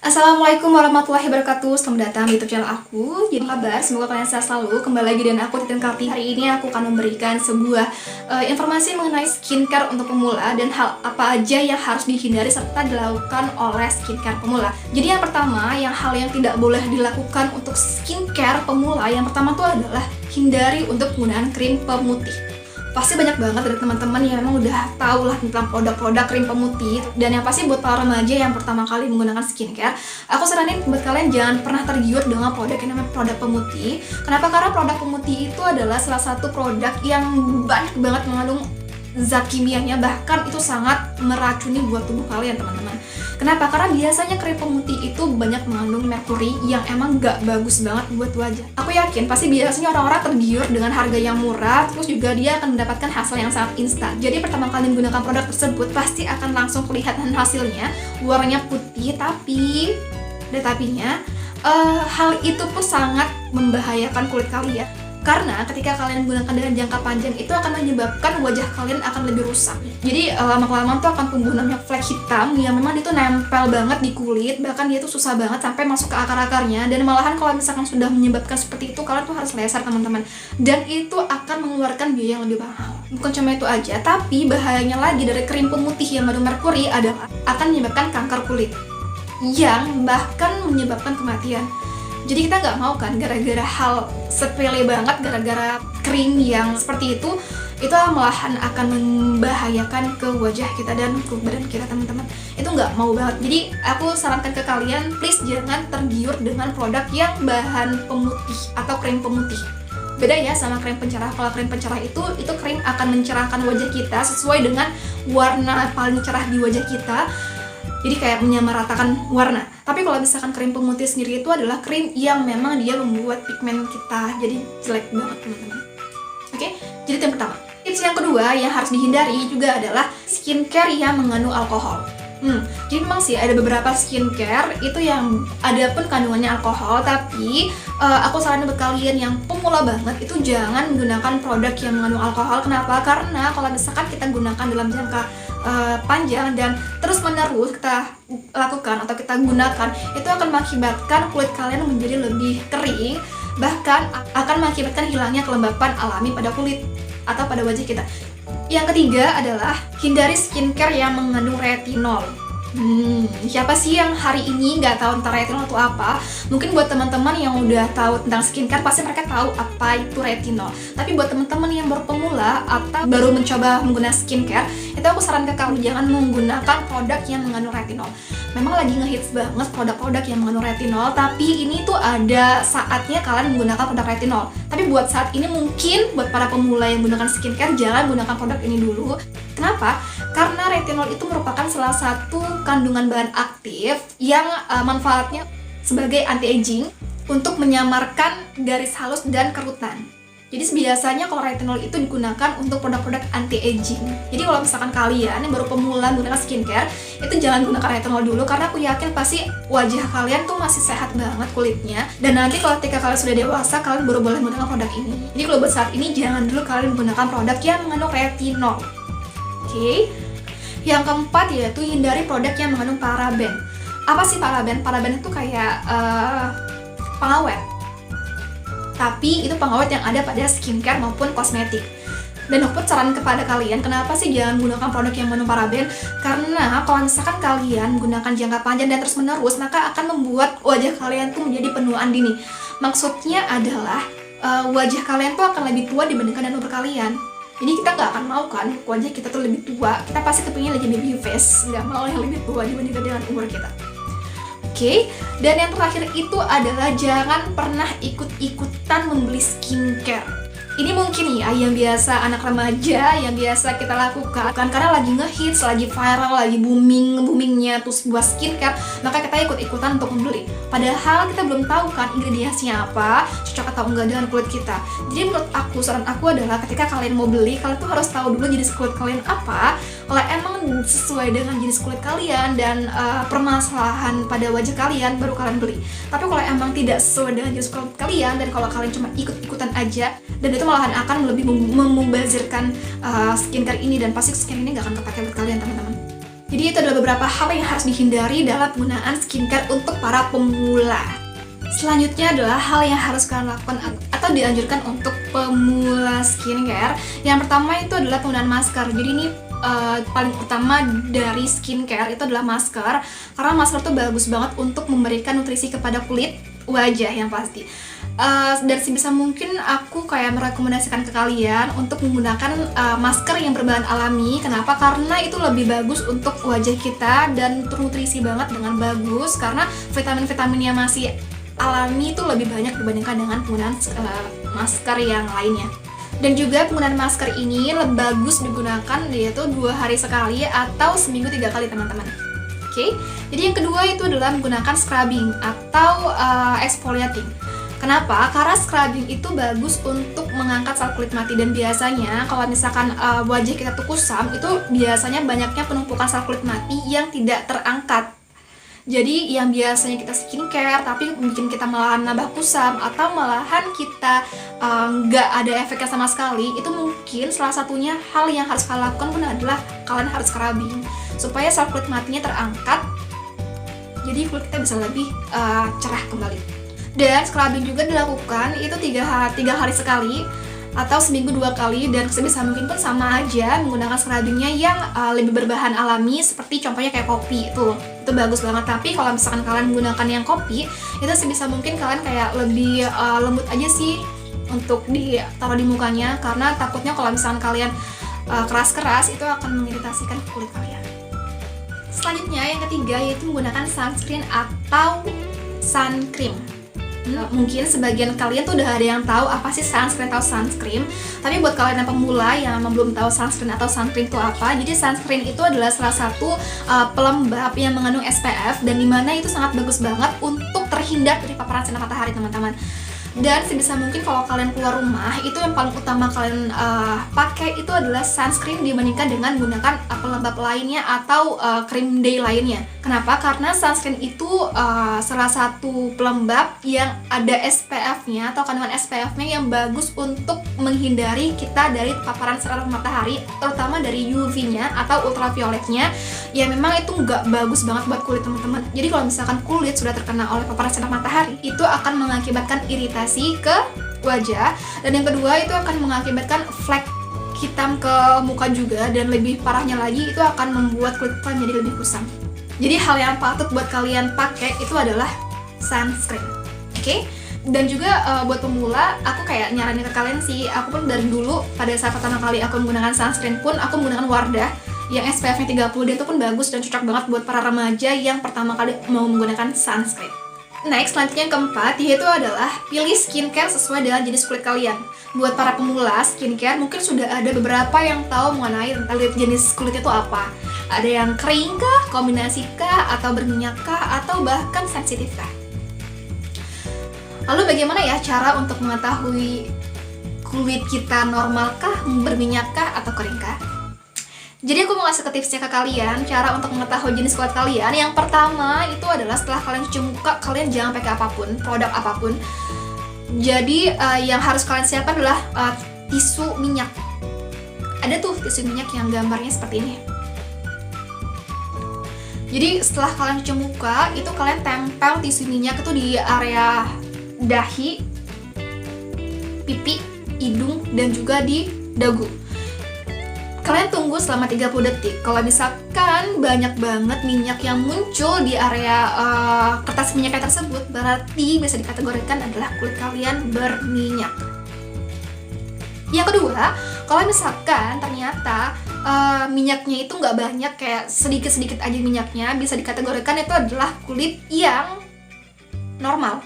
Assalamualaikum warahmatullahi wabarakatuh. Selamat datang di YouTube channel aku. Jadi kabar, semoga kalian sehat selalu. Kembali lagi dan aku Titin Karti. Hari ini aku akan memberikan sebuah informasi mengenai skincare untuk pemula dan hal apa aja yang harus dihindari serta dilakukan oleh skincare pemula. Jadi yang pertama, hal yang tidak boleh dilakukan untuk skincare pemula, yang pertama tuh adalah hindari untuk penggunaan krim pemutih. Pasti banyak banget dari teman-teman yang memang udah tahu lah tentang produk-produk krim pemutih. Dan yang pasti buat para remaja yang pertama kali menggunakan skincare, aku saranin buat kalian jangan pernah tergiur dengan produk yang namanya produk pemutih. Kenapa? Karena produk pemutih itu adalah salah satu produk yang banyak banget mengandung zat kimianya, bahkan itu sangat meracuni buat tubuh kalian, teman-teman. Kenapa? Karena biasanya krim pemutih itu banyak mengandung merkuri yang emang gak bagus banget buat wajah. Aku yakin pasti biasanya orang-orang tergiur dengan harga yang murah, terus juga dia akan mendapatkan hasil yang sangat instan. Jadi pertama kali menggunakan produk tersebut pasti akan langsung kelihatan hasilnya, warnanya putih, tapi ada tapinya, hal itu pun sangat membahayakan kulit kalian. Karena ketika kalian menggunakan dengan jangka panjang itu akan menyebabkan wajah kalian akan lebih rusak. Jadi lama-kelamaan tuh akan tumbuh namanya flek hitam yang memang itu nempel banget di kulit, bahkan dia tuh susah banget sampai masuk ke akar-akarnya. Dan malahan kalau misalkan sudah menyebabkan seperti itu, kalian tuh harus laser, teman-teman. Dan itu akan mengeluarkan biaya yang lebih mahal. Bukan cuma itu aja, tapi bahayanya lagi dari krim pemutih yang mengandung merkuri adalah akan menyebabkan kanker kulit yang bahkan menyebabkan kematian. Jadi kita nggak mau kan gara-gara hal sepele banget, gara-gara krim yang seperti itu malahan akan membahayakan ke wajah kita dan ke badan kita, teman-teman. Itu nggak mau banget. Jadi aku sarankan ke kalian, please jangan tergiur dengan produk yang bahan pemutih atau krim pemutih. Beda ya sama krim pencerah. Kalau krim pencerah itu krim akan mencerahkan wajah kita sesuai dengan warna paling cerah di wajah kita. Jadi kayak menyamaratakan warna. Tapi kalau misalkan krim pemutih sendiri itu adalah krim yang memang dia membuat pigmen kita jadi jelek banget, teman-teman. Oke, jadi itu yang pertama. Tips yang kedua yang harus dihindari juga adalah skincare yang mengandung alkohol. Jadi memang sih ada beberapa skincare itu yang ada pun kandungannya alkohol, tapi aku saranin buat kalian yang pemula banget itu jangan menggunakan produk yang mengandung alkohol. Kenapa? Karena kalau misalkan kita gunakan dalam jangka panjang dan terus menerus kita lakukan atau kita gunakan, itu akan mengakibatkan kulit kalian menjadi lebih kering, bahkan akan mengakibatkan hilangnya kelembapan alami pada kulit atau pada wajah kita. Yang ketiga adalah hindari skincare yang mengandung retinol. Siapa sih yang hari ini nggak tahu tentang retinol itu apa? Mungkin buat teman-teman yang udah tahu tentang skincare pasti mereka tahu apa itu retinol. Tapi buat teman-teman yang baru pemula atau baru mencoba menggunakan skincare, itu aku sarankan kamu jangan menggunakan produk yang mengandung retinol. Memang lagi ngehits banget produk-produk yang mengandung retinol, tapi ini tuh ada saatnya kalian menggunakan produk retinol. Tapi buat saat ini mungkin buat para pemula yang menggunakan skincare jangan gunakan produk ini dulu. Kenapa? Karena retinol itu merupakan salah satu kandungan bahan aktif yang manfaatnya sebagai anti-aging untuk menyamarkan garis halus dan kerutan. Jadi biasanya kalau retinol itu digunakan untuk produk-produk anti-aging. Jadi kalau misalkan kalian yang baru pemula menggunakan skincare, itu jangan gunakan retinol dulu karena aku yakin pasti wajah kalian tuh masih sehat banget kulitnya. Dan nanti kalau ketika kalian sudah dewasa, kalian baru boleh menggunakan produk ini. Jadi kalau buat saat ini jangan dulu kalian menggunakan produk yang mengandung retinol. Oke. Yang keempat yaitu hindari produk yang mengandung paraben. Apa sih paraben? Paraben itu kayak pengawet. Tapi itu pengawet yang ada pada skincare maupun kosmetik. Dan aku saran kepada kalian, kenapa sih jangan menggunakan produk yang mengandung paraben? Karena kalau misalkan kalian menggunakan jangka panjang dan terus menerus, maka akan membuat wajah kalian tuh menjadi penuaan dini. Maksudnya adalah wajah kalian tuh akan lebih tua dibandingkan dengan umur kalian. Jadi kita nggak akan mau kan wajah kita tuh lebih tua. Kita pasti kepingin lagi baby face, nggak mau yang lebih tua dibandingkan dengan umur kita. Oke, dan yang terakhir itu adalah jangan pernah ikut-ikutan membeli skincare. Ini mungkin ya yang biasa anak remaja yang biasa kita lakukan karena lagi ngehits, lagi viral, lagi boomingnya tuh sebuah skincare, maka kita ikut-ikutan untuk membeli. Padahal kita belum tahu kan ingredientsnya apa, cocok atau enggak dengan kulit kita. Jadi menurut aku, saran aku adalah ketika kalian mau beli, kalian tuh harus tahu dulu jenis kulit kalian apa. Kalau emang sesuai dengan jenis kulit kalian dan permasalahan pada wajah kalian, baru kalian beli. Tapi kalau emang tidak sesuai dengan jenis kulit kalian dan kalau kalian cuma ikut-ikutan aja, dan itu malahan akan lebih memubazirkan skincare ini dan pasti skincare ini nggak akan kepake buat kalian, teman-teman. Jadi itu adalah beberapa hal yang harus dihindari dalam penggunaan skincare untuk para pemula. Selanjutnya adalah hal yang harus kalian lakukan atau dianjurkan untuk pemula skincare. Yang pertama itu adalah penggunaan masker. Jadi ini paling utama dari skincare itu adalah masker, karena masker tuh bagus banget untuk memberikan nutrisi kepada kulit wajah yang pasti. Dan sebisa mungkin aku kayak merekomendasikan ke kalian untuk menggunakan masker yang berbahan alami. Kenapa? Karena itu lebih bagus untuk wajah kita dan ternutrisi banget dengan bagus, karena vitamin-vitaminnya masih alami itu lebih banyak dibandingkan dengan penggunaan masker yang lainnya. Dan juga penggunaan masker ini lebih bagus digunakan yaitu 2 hari sekali atau seminggu 3 kali teman-teman. Oke, jadi yang kedua itu adalah menggunakan scrubbing atau exfoliating. Kenapa? Karena scrubbing itu bagus untuk mengangkat sel kulit mati, dan biasanya kalau misalkan wajah kita tuh kusam, itu biasanya banyaknya penumpukan sel kulit mati yang tidak terangkat. Jadi yang biasanya kita skincare tapi bikin kita malahan nambah kusam atau malahan kita nggak ada efeknya sama sekali, itu mungkin salah satunya hal yang harus kalian lakukan pun adalah kalian harus scrubbing supaya sel kulit matinya terangkat, jadi kulit kita bisa lebih cerah kembali. Dan scrubbing juga dilakukan itu 3 hari sekali atau seminggu 2 kali, dan sebisa mungkin pun sama aja menggunakan scrubbingnya yang lebih berbahan alami, seperti contohnya kayak kopi itu bagus banget. Tapi kalau misalkan kalian menggunakan yang kopi, itu sebisa mungkin kalian kayak lebih lembut aja sih untuk ditaruh di mukanya, karena takutnya kalau misalkan kalian keras-keras itu akan mengiritasikan kulit kalian. Selanjutnya yang ketiga yaitu menggunakan sunscreen atau sun cream. Mungkin sebagian kalian tuh udah ada yang tahu apa sih sunscreen atau sunscreen, tapi buat kalian yang pemula yang belum tahu sunscreen atau sun cream itu apa, jadi sunscreen itu adalah salah satu pelembab yang mengandung SPF, dan dimana itu sangat bagus banget untuk terhindar dari paparan sinar matahari teman-teman. Dan sebisa mungkin kalau kalian keluar rumah, itu yang paling utama kalian pakai itu adalah sunscreen dibandingkan dengan menggunakan pelembab lainnya atau cream day lainnya. Kenapa? Karena sunscreen itu salah satu pelembab yang ada SPF-nya atau kandungan SPF-nya yang bagus untuk menghindari kita dari paparan sinar matahari, terutama dari UV-nya atau ultravioletnya, yang memang itu nggak bagus banget buat kulit teman-teman. Jadi kalau misalkan kulit sudah terkena oleh paparan sinar matahari, itu akan mengakibatkan iritasi ke wajah, dan yang kedua itu akan mengakibatkan flek hitam ke muka juga, dan lebih parahnya lagi itu akan membuat kulit kalian jadi lebih kusam. Jadi hal yang patut buat kalian pakai itu adalah sunscreen. Oke? Dan juga buat pemula, aku kayak nyaranin ke kalian sih, aku pun dari dulu pada saat pertama kali aku menggunakan sunscreen pun aku menggunakan Wardah yang SPF-nya 30, dan itu pun bagus dan cocok banget buat para remaja yang pertama kali mau menggunakan sunscreen. Next, selanjutnya yang keempat yaitu adalah pilih skincare sesuai dengan jenis kulit kalian. Buat para pemula skincare, mungkin sudah ada beberapa yang tahu mengenai tentang jenis kulit itu apa. Ada yang kering kah, kombinasi kah, atau berminyak kah, atau bahkan sensitif kah. Lalu bagaimana ya cara untuk mengetahui kulit kita normal kah, berminyak kah, atau kering kah? Jadi aku mau ngasih tipsnya ke kalian, cara untuk mengetahui jenis kulit kalian. Yang pertama itu adalah setelah kalian cuci muka, kalian jangan pakai apapun, produk apapun. Jadi yang harus kalian siapkan adalah tisu minyak. Ada tuh tisu minyak yang gambarnya seperti ini. Jadi setelah kalian cuci muka, itu kalian tempel tisu minyak itu di area dahi, pipi, hidung, dan juga di dagu. Kalian tunggu selama 30 detik. Kalau misalkan banyak banget minyak yang muncul di area kertas minyaknya tersebut, berarti bisa dikategorikan adalah kulit kalian berminyak. Yang kedua, kalau misalkan ternyata minyaknya itu nggak banyak, kayak sedikit-sedikit aja minyaknya, bisa dikategorikan itu adalah kulit yang normal.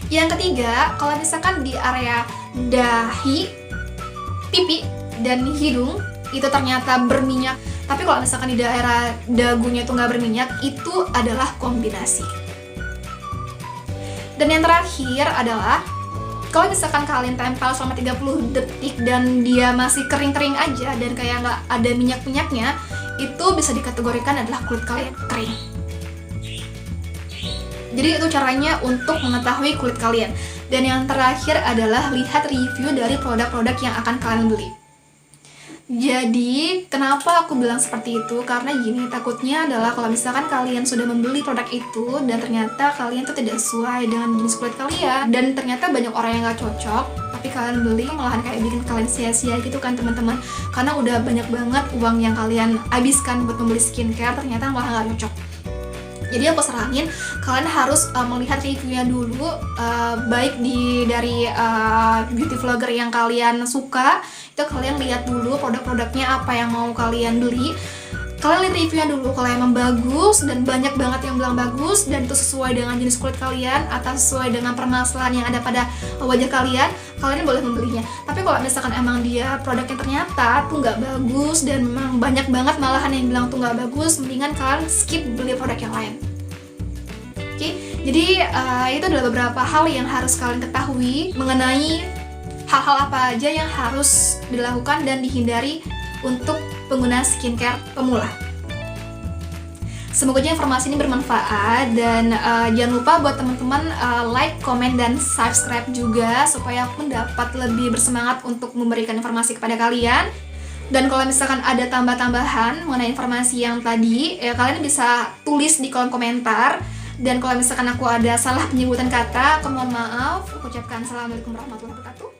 Yang ketiga, kalau misalkan di area dahi, pipi, dan hidung itu ternyata berminyak, tapi kalau misalkan di daerah dagunya itu nggak berminyak, itu adalah kombinasi. Dan yang terakhir adalah kalau misalkan kalian tempel selama 30 detik dan dia masih kering-kering aja dan kayak nggak ada minyak-minyaknya, itu bisa dikategorikan adalah kulit kalian kering. Jadi itu caranya untuk mengetahui kulit kalian. Dan yang terakhir adalah lihat review dari produk-produk yang akan kalian beli. Jadi, kenapa aku bilang seperti itu? Karena gini, takutnya adalah kalau misalkan kalian sudah membeli produk itu dan ternyata kalian tuh tidak sesuai dengan jenis kulit kalian, dan ternyata banyak orang yang gak cocok, tapi kalian beli malahan kayak bikin kalian sia-sia gitu kan teman-teman. Karena udah banyak banget uang yang kalian habiskan buat membeli skincare, ternyata malah gak cocok. Jadi aku saranin kalian harus melihat reviewnya dulu, baik dari beauty vlogger yang kalian suka, itu kalian lihat dulu produk-produknya apa yang mau kalian beli. Kalian lihat reviewnya dulu, kalau emang bagus dan banyak banget yang bilang bagus dan itu sesuai dengan jenis kulit kalian atau sesuai dengan permasalahan yang ada pada wajah kalian, kalian boleh membelinya. Tapi kalau misalkan emang dia produknya ternyata tuh nggak bagus dan memang banyak banget malahan yang bilang tuh nggak bagus, mendingan kalian skip beli produk yang lain. Oke, jadi itu adalah beberapa hal yang harus kalian ketahui mengenai hal-hal apa aja yang harus dilakukan dan dihindari untuk pengguna skincare pemula. Semoga informasi ini bermanfaat dan jangan lupa buat teman-teman like, comment, dan subscribe juga supaya aku dapat lebih bersemangat untuk memberikan informasi kepada kalian. Dan kalau misalkan ada tambah-tambahan mengenai informasi yang tadi, ya kalian bisa tulis di kolom komentar. Dan kalau misalkan aku ada salah penyebutan kata, aku mohon maaf. Aku ucapkan assalamualaikum warahmatullahi wabarakatuh.